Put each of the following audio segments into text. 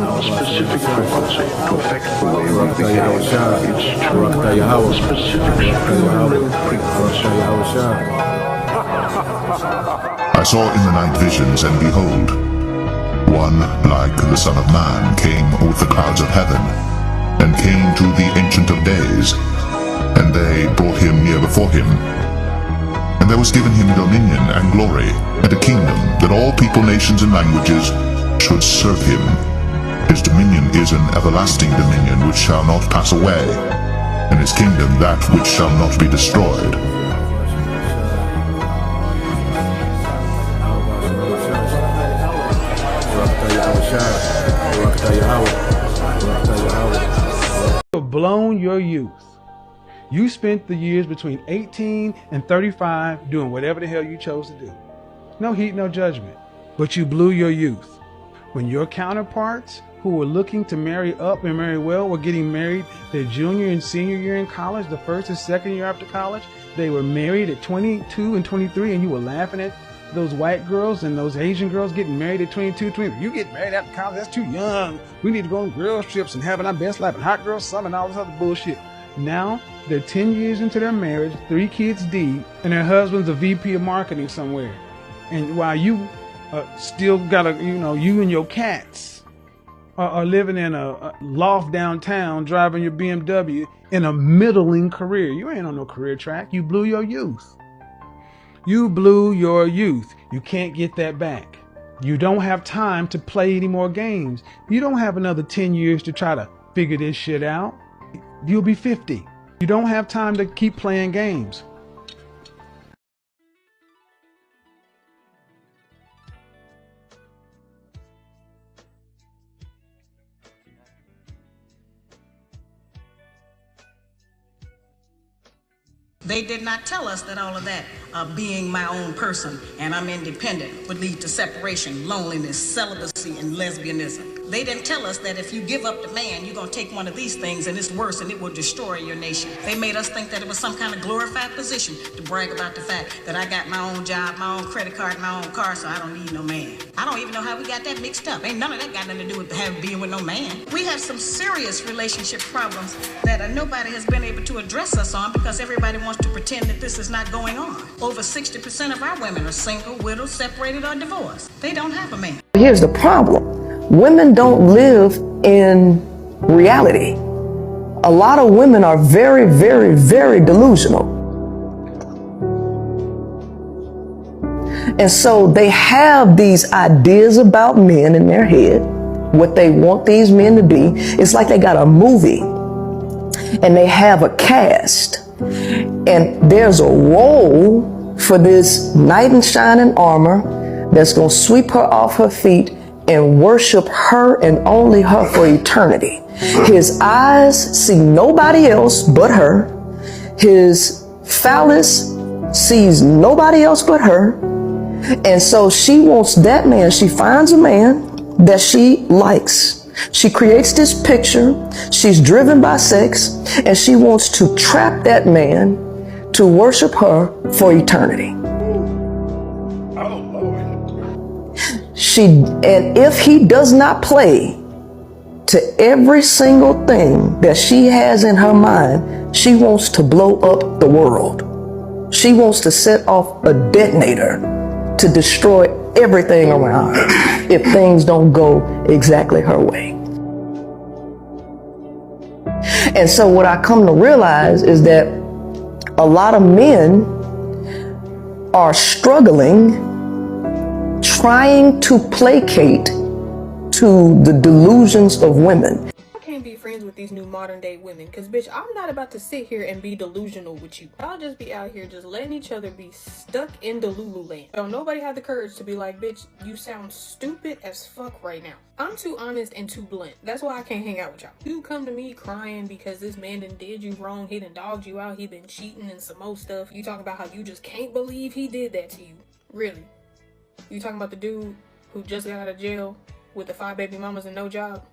a specific frequency to affect the way we behave. It's true. A specific spiritual frequency. I saw in the night visions, and behold, one like the Son of Man came with the clouds of heaven, and came to the Ancient of Days, and they brought him near before him. And there was given him dominion and glory, and a kingdom, that all people, nations, and languages should serve him. His dominion is an everlasting dominion which shall not pass away, and his kingdom that which shall not be destroyed. You've blown your youth. You spent the years between 18 and 35 doing whatever the hell you chose to do. No heat, no judgment. But you blew your youth. When your counterparts who were looking to marry up and marry well were getting married their junior and senior year in college, the first and second year after college, they were married at 22 and 23, and you were laughing at those white girls and those Asian girls getting married at 22, 23. You get married after college, that's too young. We need to go on girls trips and having our best life and hot girl summer and all this other bullshit. Now, they're 10 years into their marriage, 3 kids deep, and their husband's a VP of marketing somewhere. And while you still got you and your cats are living in a loft downtown, driving your BMW in a middling career. You ain't on no career track. You blew your youth. You blew your youth. You can't get that back. You don't have time to play any more games. You don't have another 10 years to try to figure this shit out. You'll be 50. You don't have time to keep playing games. They did not tell us that all of that, being my own person and I'm independent, would lead to separation, loneliness, celibacy, and lesbianism. They didn't tell us that if you give up the man, you're going to take one of these things and it's worse and it will destroy your nation. They made us think that it was some kind of glorified position to brag about the fact that I got my own job, my own credit card, my own car, so I don't need no man. I don't even know how we got that mixed up. Ain't none of that got nothing to do with being with no man. We have some serious relationship problems that nobody has been able to address us on because everybody wants to pretend that this is not going on. Over 60% of our women are single, widowed, separated, or divorced. They don't have a man. Here's the problem. Women don't live in reality. A lot of women are very, very, very delusional. And so they have these ideas about men in their head, what they want these men to be. It's like they got a movie and they have a cast. And there's a role for this knight in shining armor that's going to sweep her off her feet and worship her and only her for eternity. His eyes see nobody else but her. His phallus sees nobody else but her. And so she wants that man. She finds a man that she likes. She creates this picture. She's driven by sex, and she wants to trap that man to worship her for eternity. And if he does not play to every single thing that she has in her mind, she wants to blow up the world. She wants to set off a detonator to destroy everything around her if things don't go exactly her way. And so what I come to realize is that a lot of men are struggling, trying to placate to the delusions of women. I can't be friends with these new modern day women because, bitch, I'm not about to sit here and be delusional with you. I'll just be out here just letting each other be stuck in Delulu land. Don't nobody have the courage to be like, bitch, you sound stupid as fuck right now. I'm too honest and too blunt. That's why I can't hang out with y'all. You come to me crying because this man done did you wrong, he done dogged you out, he been cheating and some more stuff. You talking about how you just can't believe he did that to you. Really? You talking about the dude who just got out of jail with the 5 baby mamas and no job?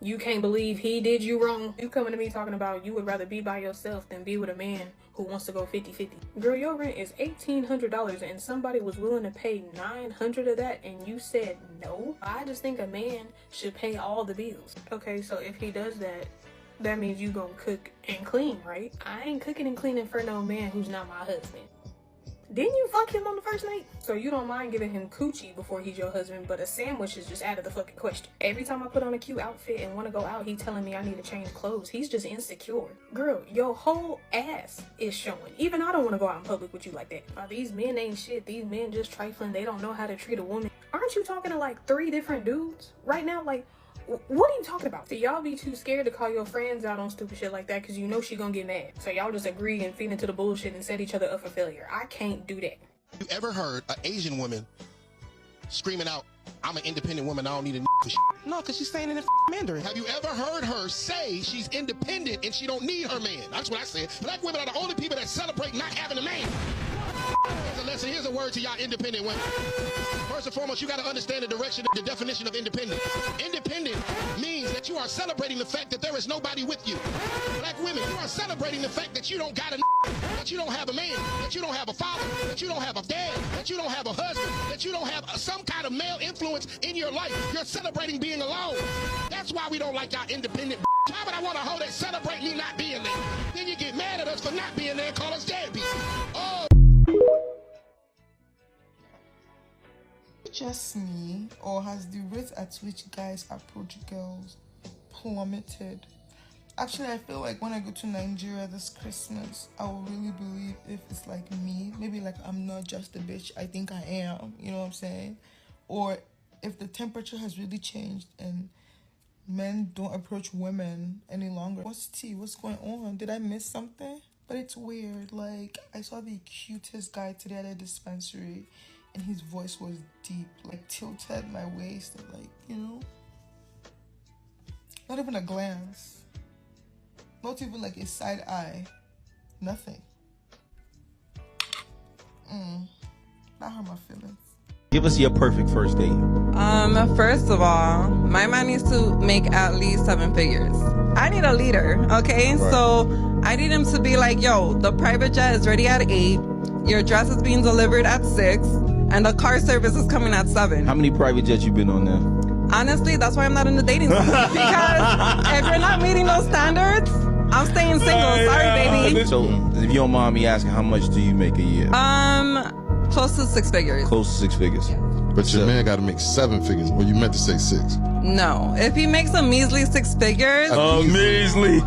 You can't believe he did you wrong. You coming to me talking about you would rather be by yourself than be with a man who wants to go 50-50. Girl, your rent is $1,800 and somebody was willing to pay $900 of that and you said no? I just think a man should pay all the bills. Okay, so if he does that, that means you gonna cook and clean, right? I ain't cooking and cleaning for no man who's not my husband. Didn't you fuck him on the first night? So you don't mind giving him coochie before he's your husband, but a sandwich is just out of the fucking question. Every time I put on a cute outfit and want to go out, he telling me I need to change clothes. He's just insecure. Girl, your whole ass is showing. Even I don't want to go out in public with you like that. These men ain't shit. These men just trifling. They don't know how to treat a woman. Aren't you talking to like 3 different dudes right now? Like, what are you talking about? So y'all be too scared to call your friends out on stupid shit like that because you know she gonna get mad. So y'all just agree and feed into the bullshit and set each other up for failure. I can't do that. You ever heard an Asian woman screaming out, I'm an independent woman, I don't need a for shit? No, because she's saying it in Mandarin. Have you ever heard her say she's independent and she don't need her man? That's what I said. Black women are the only people that celebrate not having a man. Here's a lesson, here's a word to y'all independent women. First and foremost, you got to understand the definition of independent. Independent means that you are celebrating the fact that there is nobody with you. Black women, you are celebrating the fact that you don't got a that you don't have a man, that you don't have a father, that you don't have a dad, that you don't have a husband, that you don't have some kind of male influence in your life. You're celebrating being alone. That's why we don't like y'all independent. Why would I want a hoe that celebrate me not being there? Then you get mad at us for not being there and call us deadbeat. Oh. Just me, or has the rate at which guys approach girls plummeted? Actually, I feel like when I go to Nigeria this Christmas, I will really believe if it's like me, maybe like I'm not just a bitch I think I am, you know what I'm saying? Or if the temperature has really changed and men don't approach women any longer. What's tea? What's going on? Did I miss something? But it's weird. Like, I saw the cutest guy today at a dispensary and his voice was deep, like tilted my waist, and like, you know, not even a glance, not even like a side eye, nothing. That hurt my feelings. Give us your perfect first date. First of all, my man needs to make at least 7 figures. I need a leader, okay? Right. So I need him to be like, yo, the private jet is ready at 8, your dress is being delivered at 6, and the car service is coming at 7. How many private jets you been on now? Honestly, that's why I'm not in the dating scene. Because if you're not meeting those standards, I'm staying single. Sorry, baby. So, if you don't mind me asking, how much do you make a year? Close to 6 figures. Close to 6 figures. Yeah. But your man got to make 7 figures. Well, you meant to say 6. No. If he makes a measly 6 figures... measly.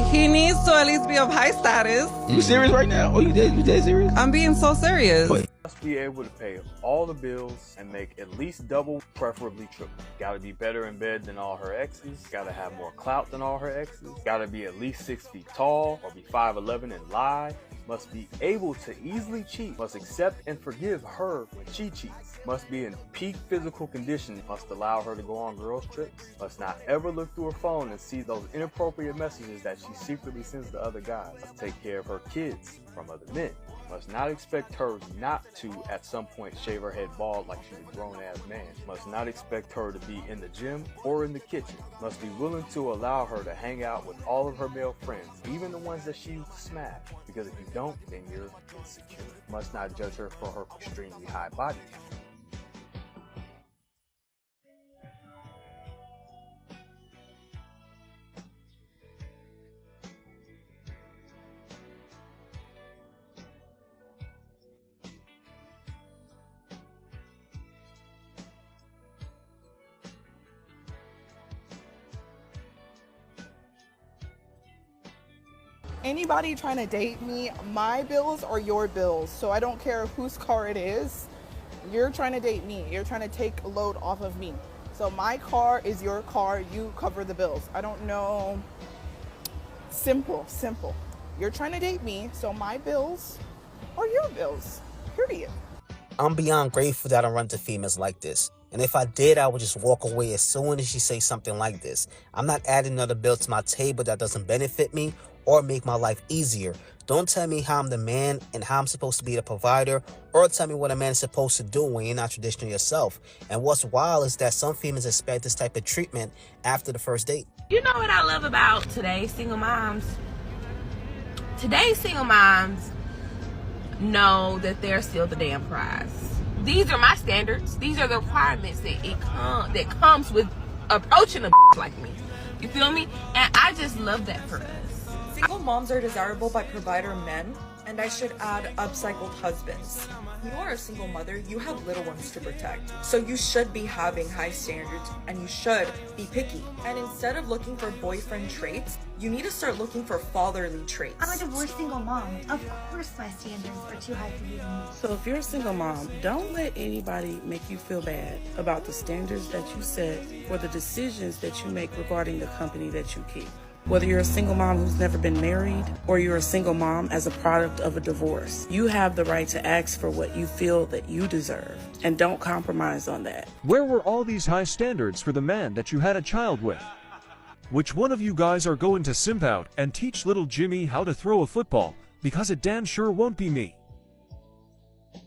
He needs to at least be of high status. You serious right now? Oh, you dead serious? I'm being so serious. Must be able to pay all the bills and make at least double, preferably triple. Gotta be better in bed than all her exes. Gotta have more clout than all her exes. Gotta be at least 6 feet tall or be 5'11" and lie. Must be able to easily cheat. Must accept and forgive her when she cheats. Must be in peak physical condition. Must allow her to go on girls' trips. Must not ever look through her phone and see those inappropriate messages that she secretly sends to other guys. Must take care of her kids from other men. Must not expect her not to, at some point, shave her head bald like she's a grown-ass man. Must not expect her to be in the gym or in the kitchen. Must be willing to allow her to hang out with all of her male friends, even the ones that she used to smash. Because if you don't, then you're insecure. Must not judge her for her extremely high body count. Anybody trying to date me, my bills are your bills. So I don't care whose car it is. You're trying to date me. You're trying to take a load off of me. So my car is your car. You cover the bills. I don't know. Simple. You're trying to date me. So my bills are your bills. Period. I'm beyond grateful that I run to females like this. And if I did, I would just walk away as soon as she say something like this. I'm not adding another bill to my table that doesn't benefit me or make my life easier Don't tell me how I'm the man and how I'm supposed to be the provider, or tell me what a man is supposed to do when you're not traditional yourself. And what's wild is that some females expect this type of treatment after the first date. You know what I love about today's single moms? Today's single moms know that they're still the damn prize. These are my standards. These are the requirements that comes with approaching a like me. You feel me? And I just love that for us. Single moms are desirable by provider men, and I should add upcycled husbands. You are a single mother, you have little ones to protect. So you should be having high standards and you should be picky. And instead of looking for boyfriend traits, you need to start looking for fatherly traits. I'm a divorced single mom. Of course my standards are too high for you to meet. So if you're a single mom, don't let anybody make you feel bad about the standards that you set or the decisions that you make regarding the company that you keep. Whether you're a single mom who's never been married or you're a single mom as a product of a divorce, you have the right to ask for what you feel that you deserve, and don't compromise on that. Where were all these high standards for the man that you had a child with? Which one of you guys are going to simp out and teach little Jimmy how to throw a football? Because it damn sure won't be me.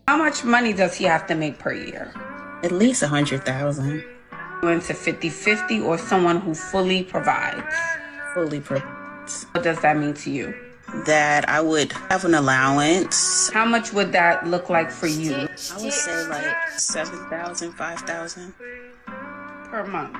How much money does he have to make per year? At least $100,000. Into 50-50 or someone who fully provides? Fully provides. What does that mean to you? That I would have an allowance. How much would that look like for you? I would say like $7,000, $5,000 per month.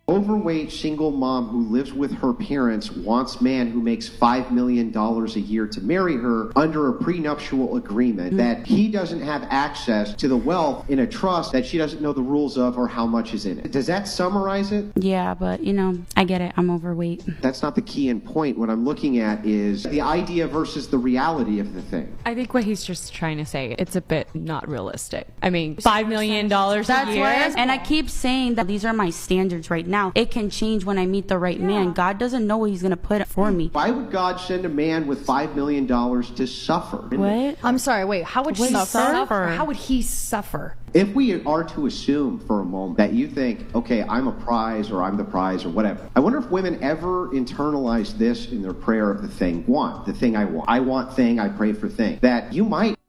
Overweight single mom who lives with her parents wants man who makes $5 million a year to marry her under a prenuptial agreement that he doesn't have access to the wealth in a trust that she doesn't know the rules of or how much is in it. Does that summarize it? Yeah, but you know, I get it. I'm overweight. That's not the key and point. What I'm looking at is the idea versus the reality of the thing. I think what he's just trying to say, it's a bit not realistic. I mean, $5 million a year. And I keep saying that these are my standards right now. It can change when I meet the right man. God doesn't know what he's going to put for me. Why would God send a man with $5 million to suffer? What? I'm sorry, wait, how would he suffer? How would he suffer? If we are to assume for a moment that you think, okay, I'm a prize or I'm the prize or whatever, I wonder if women ever internalize this in their prayer of the thing the thing I want. I want thing, I pray for thing. That you might,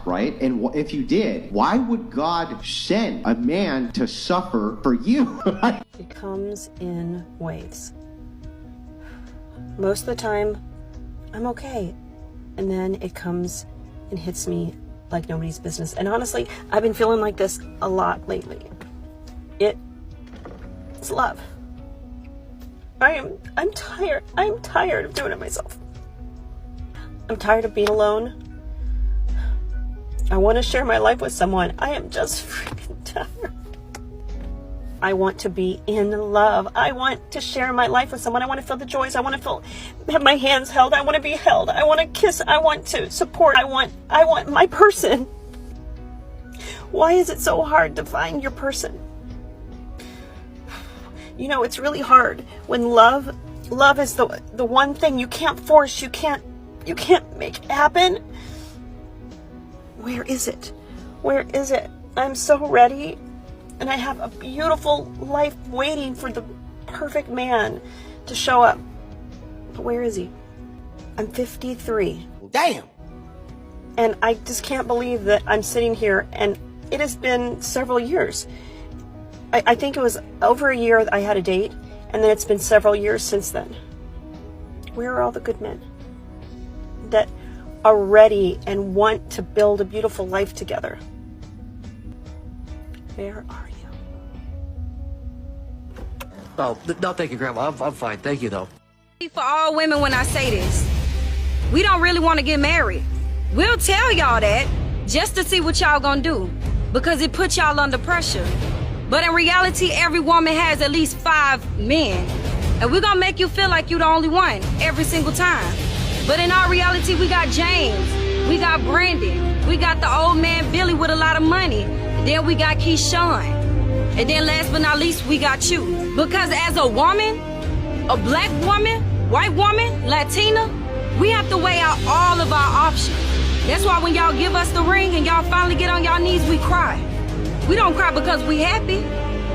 right? And if you did, why would God send a man to suffer for you? It comes in waves. Most of the time, I'm okay. And then it comes and hits me like nobody's business. And honestly, I've been feeling like this a lot lately. It's love. I'm tired. I'm tired of doing it myself. I'm tired of being alone. I want to share my life with someone. I am just freaking tired. I want to be in love. I want to share my life with someone. I want to feel the joys. I want to have my hands held. I want to be held. I want to kiss. I want to support. I want my person. Why is it so hard to find your person? You know, it's really hard when love is the one thing you can't force. You can't make it happen. Where is it? Where is it? I'm so ready, and I have a beautiful life waiting for the perfect man to show up. But where is he? I'm 53. Damn! And I just can't believe that I'm sitting here, and it has been several years. I think it was over a year that I had a date, and then it's been several years since then. Where are all the good men that are ready and want to build a beautiful life together? Where are you? Oh, no, thank you, Grandma. I'm fine. Thank you, though. For all women, when I say this, we don't really want to get married. We'll tell y'all that just to see what y'all gonna do, because it puts y'all under pressure. But in reality, every woman has at least 5 men, and we're gonna make you feel like you're the only one every single time. But in our reality, we got James, we got Brandon, we got the old man Billy with a lot of money, and then we got Keyshawn, and then last but not least, we got you. Because as a woman, a black woman, white woman, Latina, we have to weigh out all of our options. That's why when y'all give us the ring and y'all finally get on y'all knees, we cry. We don't cry because we happy.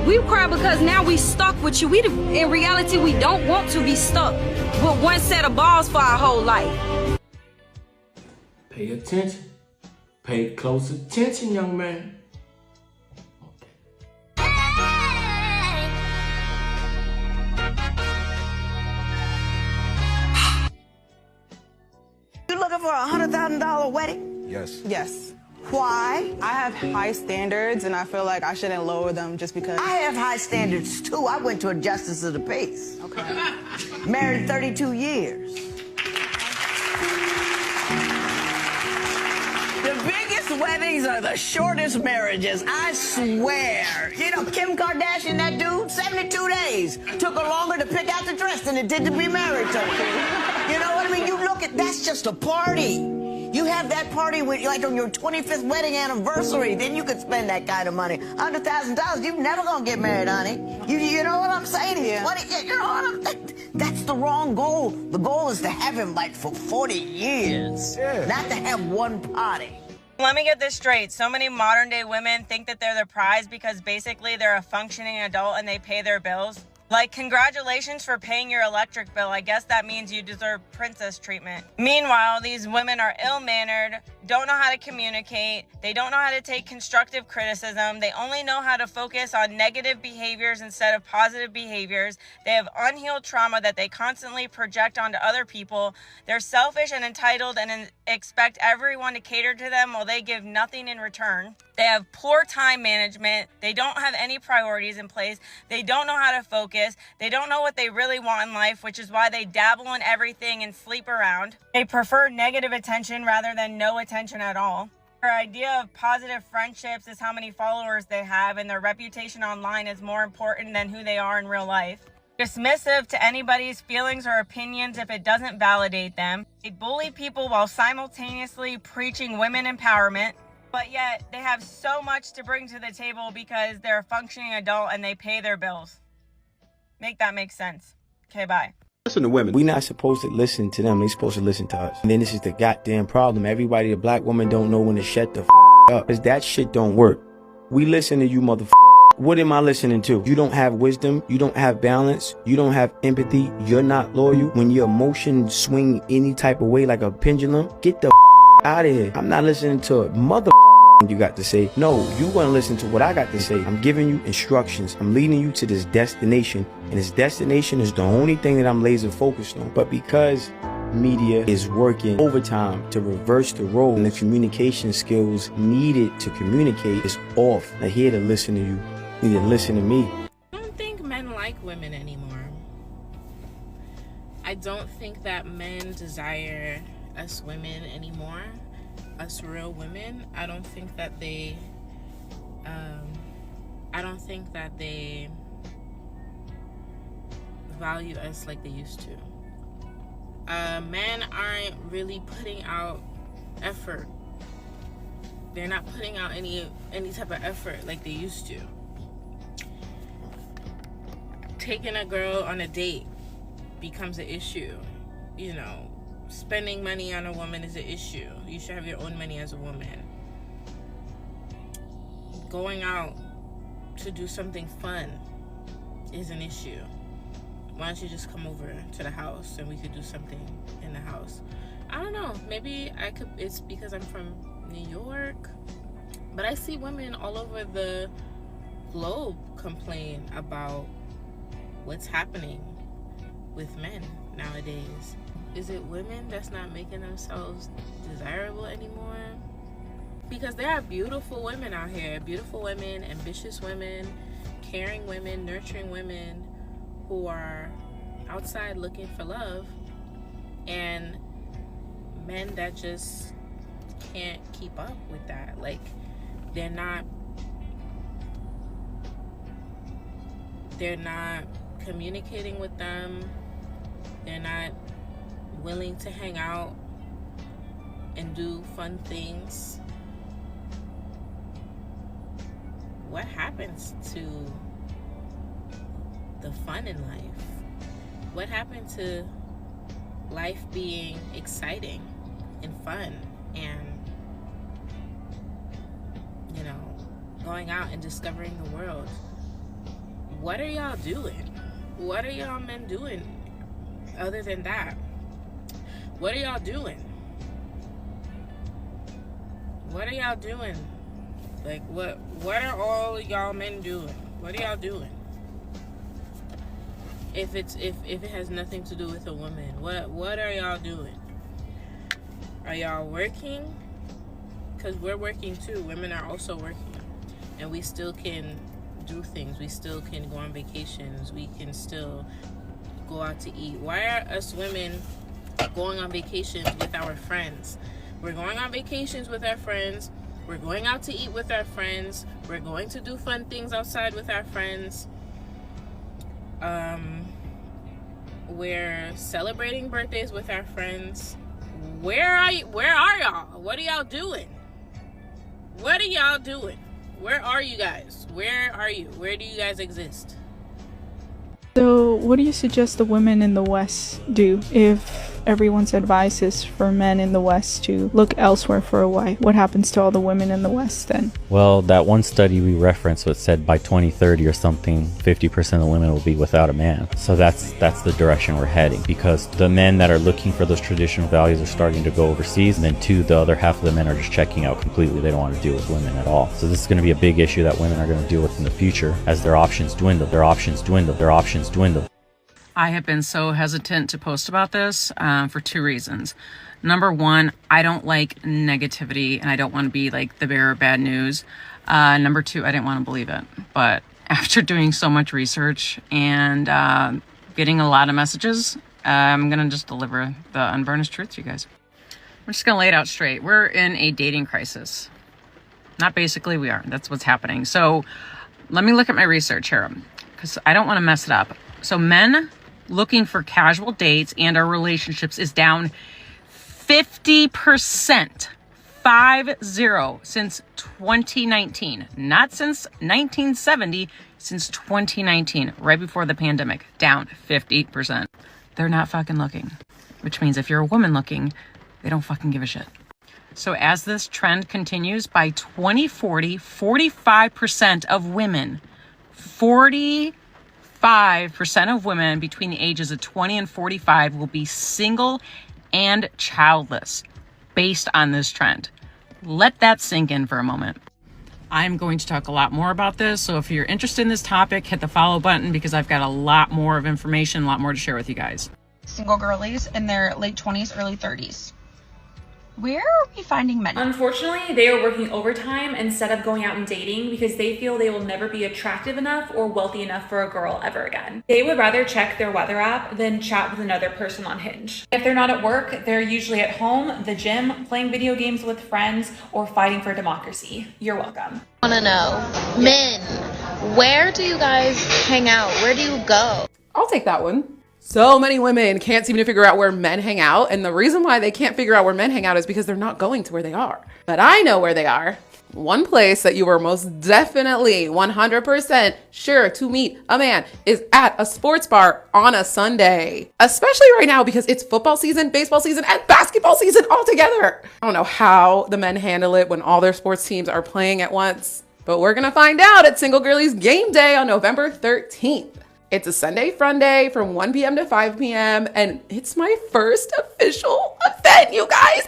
We cry because now we stuck with you. In reality, we don't want to be stuck with one set of balls for our whole life. Pay attention. Pay close attention, young man. You looking for a $100,000 wedding? Yes. Yes. Why? I have high standards, and I feel like I shouldn't lower them just because. I have high standards too. I went to a justice of the peace. Okay. Married 32 years. The biggest weddings are the shortest marriages, I swear. You know, Kim Kardashian, that dude, 72 days. Took her longer to pick out the dress than it did to be married to her. You know what I mean? You look at, that's just a party. You have that party with, like, on your 25th wedding anniversary, then you could spend that kind of money. $100,000, you're never gonna get married, honey. You know what I'm saying? Yeah. You know what that's the wrong goal. The goal is to have him, like, for 40 years, not to have one party. Let me get this straight. So many modern day women think that they're the prize because basically they're a functioning adult and they pay their bills. Like, congratulations for paying your electric bill. I guess that means you deserve princess treatment. Meanwhile, these women are ill-mannered, don't know how to communicate, they don't know how to take constructive criticism, they only know how to focus on negative behaviors instead of positive behaviors, they have unhealed trauma that they constantly project onto other people, they're selfish and entitled and expect everyone to cater to them while they give nothing in return. They have poor time management, they don't have any priorities in place, they don't know how to focus, they don't know what they really want in life, which is why they dabble in everything and sleep around. They prefer negative attention rather than no attention at all. Their idea of positive friendships is how many followers they have, and their reputation online is more important than who they are in real life. Dismissive to anybody's feelings or opinions if it doesn't validate them. They bully people while simultaneously preaching women empowerment, but yet they have so much to bring to the table because they're a functioning adult and they pay their bills. Make that make sense. Okay, bye. Listen to women. We're not supposed to listen to them. They're supposed to listen to us. And then this is the goddamn problem. Everybody, a black woman don't know when to shut the up. Because that shit don't work. We listen to you, motherfucker. What am I listening to? You don't have wisdom. You don't have balance. You don't have empathy. You're not loyal. When your emotions swing any type of way like a pendulum, get the out of here. I'm not listening to a mother you got to say. No, you want to listen to what I got to say. I'm giving you instructions. I'm leading you to this destination, and this destination is the only thing that I'm laser focused on. But because media is working overtime to reverse the role and the communication skills needed to communicate is off. They're here to listen to you. You need to listen to me. I don't think men like women anymore. I don't think that men desire us women anymore. Us real women. I don't think that they value us like they used to. Men aren't really putting out effort. They're not putting out any type of effort like they used to. Taking a girl on a date becomes an issue. You know, spending money on a woman is an issue. You should have your own money as a woman. Going out to do something fun is an issue. Why don't you just come over to the house and we could do something in the house? I don't know. Maybe it's because I'm from New York. But I see women all over the globe complain about what's happening with men nowadays. Is it women that's not making themselves desirable anymore? Because there are beautiful women out here. Beautiful women, ambitious women, caring women, nurturing women who are outside looking for love. And men that just can't keep up with that. Like, they're not communicating with them. They're not willing to hang out and do fun things. What happens to the fun in life? What happened to life being exciting and fun and, you know, going out and discovering the world? What are y'all doing? What are y'all men doing other than that? What are y'all doing? What are y'all doing? Like, what are all y'all men doing? What are y'all doing? If it has nothing to do with a woman, what are y'all doing? Are y'all working? Because we're working too. Women are also working, and we still can do things. We still can go on vacations. We can still go out to eat. Why are us women going on vacations with our friends? We're going on vacations with our friends. We're going out to eat with our friends. We're going to do fun things outside with our friends. We're celebrating birthdays with our friends. Where are y'all? What are y'all doing? What are y'all doing? Where are you guys? Where are you? Where do you guys exist? So what do you suggest the women in the West do if everyone's advice is for men in the West to look elsewhere for a wife? What happens to all the women in the West then? Well, that one study we referenced what said by 2030 or something, 50% of women will be without a man. So that's the direction we're heading, because the men that are looking for those traditional values are starting to go overseas, and then the other half of the men are just checking out completely. They don't want to deal with women at all. So this is going to be a big issue that women are going to deal with in the future as their options dwindle. I have been so hesitant to post about this for two reasons. Number one, I don't like negativity and I don't want to be like the bearer of bad news. Number two, I didn't want to believe it. But after doing so much research and getting a lot of messages, I'm going to just deliver the unvarnished truth to you guys. I'm just going to lay it out straight. We're in a dating crisis. Not basically, we are. That's what's happening. So let me look at my research here, because I don't want to mess it up. So men looking for casual dates and our relationships is down 50%, 50, since 2019. Not since 1970, since 2019, right before the pandemic, down 50%. They're not fucking looking, which means if you're a woman looking, they don't fucking give a shit. So as this trend continues, by 2040, 45% of women, 45% of women between the ages of 20 and 45 will be single and childless based on this trend. Let that sink in for a moment. I'm going to talk a lot more about this. So if you're interested in this topic, hit the follow button, because I've got a lot more of information, a lot more to share with you guys. Single girlies in their late 20s, early 30s. Where are we finding men? Unfortunately, they are working overtime instead of going out and dating because they feel they will never be attractive enough or wealthy enough for a girl ever again. They would rather check their weather app than chat with another person on Hinge. If they're not at work, they're usually at home, the gym, playing video games with friends, or fighting for democracy. You're welcome. I want to know, men, where do you guys hang out? Where do you go? I'll take that one. So many women can't seem to figure out where men hang out. And the reason why they can't figure out where men hang out is because they're not going to where they are. But I know where they are. One place that you were most definitely 100% sure to meet a man is at a sports bar on a Sunday. Especially right now because it's football season, baseball season, and basketball season all together. I don't know how the men handle it when all their sports teams are playing at once. But we're gonna find out at Single Girlies Game Day on November 13th. It's a Sunday fun day from 1 p.m. to 5 p.m. and it's my first official event, you guys.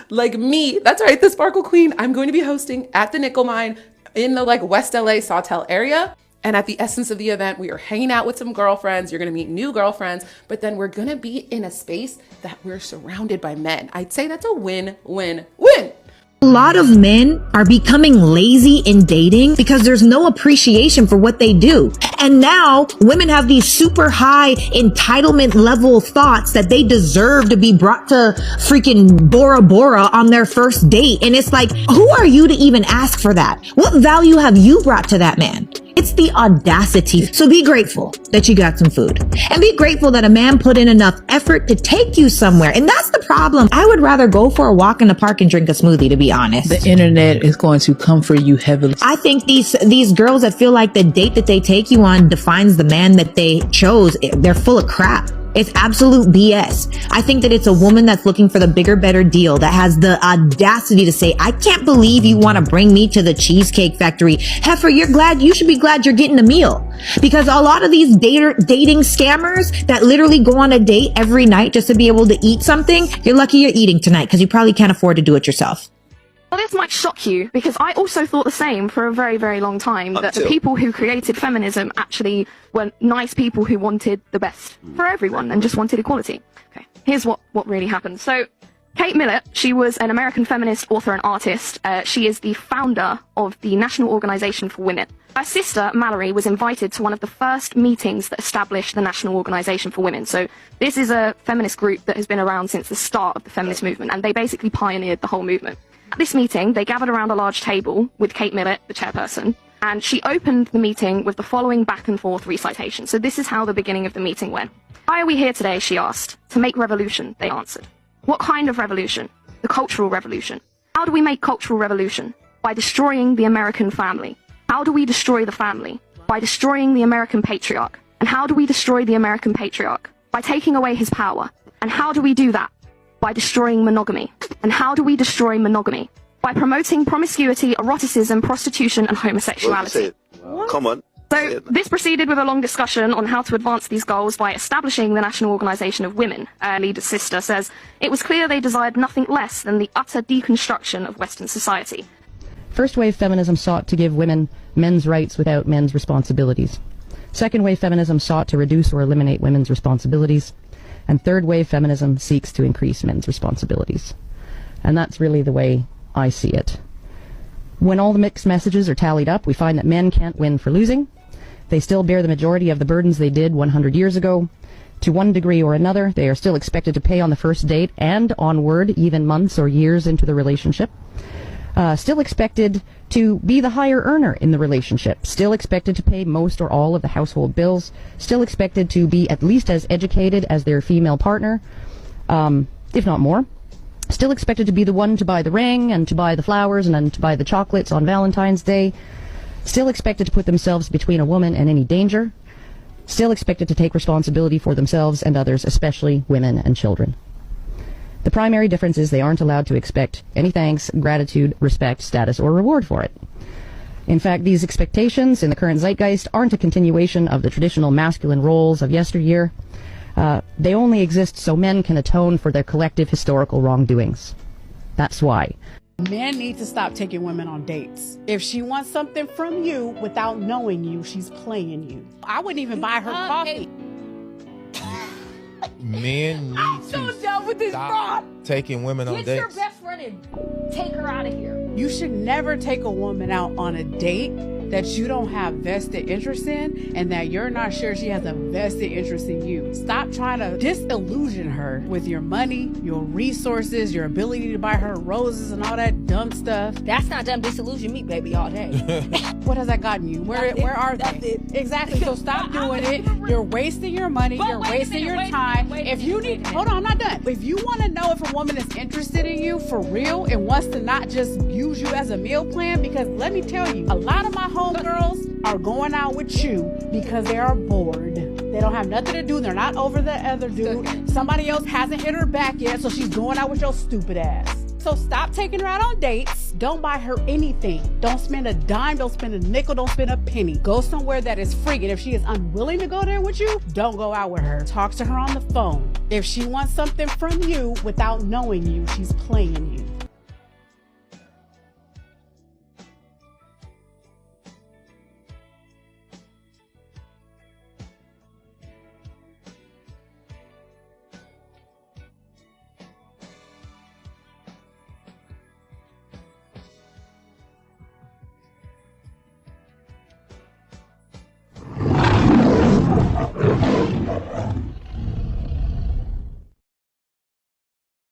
Like me, that's right, the Sparkle Queen. I'm going to be hosting at the Nickel Mine in the West LA Sawtell area. And at the essence of the event, we are hanging out with some girlfriends. You're gonna meet new girlfriends, but then we're gonna be in a space that we're surrounded by men. I'd say that's a win-win-win. A lot of men are becoming lazy in dating because there's no appreciation for what they do. And now women have these super high entitlement level thoughts that they deserve to be brought to freaking Bora Bora on their first date. And it's like, who are you to even ask for that? What value have you brought to that man? It's the audacity. So be grateful that you got some food, and be grateful that a man put in enough effort to take you somewhere. And that's the problem. I would rather go for a walk in the park and drink a smoothie, to be honest. The internet is going to comfort you heavily. I think these girls that feel like the date that they take you on defines the man that they chose, they're full of crap. It's absolute BS. I think that it's a woman that's looking for the bigger, better deal, that has the audacity to say, I can't believe you want to bring me to the Cheesecake Factory. Heifer, you should be glad you're getting a meal. Because a lot of these dating scammers that literally go on a date every night just to be able to eat something, you're lucky you're eating tonight because you probably can't afford to do it yourself. Well, this might shock you, because I also thought the same for a very, very long time, that the people who created feminism actually were nice people who wanted the best for everyone and just wanted equality. Okay, here's what really happened. So, Kate Millett, she was an American feminist, author, and artist. She is the founder of the National Organization for Women. Her sister, Mallory, was invited to one of the first meetings that established the National Organization for Women. So this is a feminist group that has been around since the start of the feminist movement, and they basically pioneered the whole movement. At this meeting, they gathered around a large table with Kate Millett, the chairperson, and she opened the meeting with the following back and forth recitation. So this is how the beginning of the meeting went. Why are we here today, she asked. To make revolution, they answered. What kind of revolution? The cultural revolution. How do we make cultural revolution? By destroying the American family. How do we destroy the family? By destroying the American patriarch. And how do we destroy the American patriarch? By taking away his power. And how do we do that? By destroying monogamy. And how do we destroy monogamy? By promoting promiscuity, eroticism, prostitution, and homosexuality. Come on. So this proceeded with a long discussion on how to advance these goals by establishing the National Organization of Women. Leader's sister says, it was clear they desired nothing less than the utter deconstruction of Western society. First wave feminism sought to give women men's rights without men's responsibilities. Second wave feminism sought to reduce or eliminate women's responsibilities. And third wave feminism seeks to increase men's responsibilities. And that's really the way I see it. When all the mixed messages are tallied up, we find that men can't win for losing. They still bear the majority of the burdens they did 100 years ago. To one degree or another, they are still expected to pay on the first date and onward, even months or years into the relationship. Still expected to be the higher earner in the relationship. Still expected to pay most or all of the household bills. Still expected to be at least as educated as their female partner, if not more. Still expected to be the one to buy the ring and to buy the flowers and then to buy the chocolates on Valentine's Day. Still expected to put themselves between a woman and any danger. Still expected to take responsibility for themselves and others, especially women and children. The primary difference is they aren't allowed to expect any thanks, gratitude, respect, status, or reward for it. In fact, these expectations in the current zeitgeist aren't a continuation of the traditional masculine roles of yesteryear. They only exist so men can atone for their collective historical wrongdoings. That's why. Men need to stop taking women on dates. If she wants something from you without knowing you, she's playing you. I wouldn't even buy her coffee. Men need I'm so done with this fraud. Taking women on dates. Get your best friend and take her out of here. You should never take a woman out on a date that you don't have vested interest in and that you're not sure she has a vested interest in you. Stop trying to disillusion her with your money, your resources, your ability to buy her roses and all that dumb stuff. That's not dumb. Disillusion me, baby, all day. What has that gotten you? Where are they? Exactly. So stop doing it. You're wasting your money. You're wasting your time. If you need, hold on, I'm not done. If you want to know if a woman is interested in you for real and wants to not just use you as a meal plan, because let me tell you, a lot of my homegirls are going out with you because they are bored. They don't have nothing to do. They're not over the other dude. Somebody else hasn't hit her back yet, so she's going out with your stupid ass. So stop taking her out on dates. Don't buy her anything. Don't spend a dime. Don't spend a nickel. Don't spend a penny. Go somewhere that is free. And if she is unwilling to go there with you, don't go out with her. Talk to her on the phone. If she wants something from you without knowing you, she's playing you.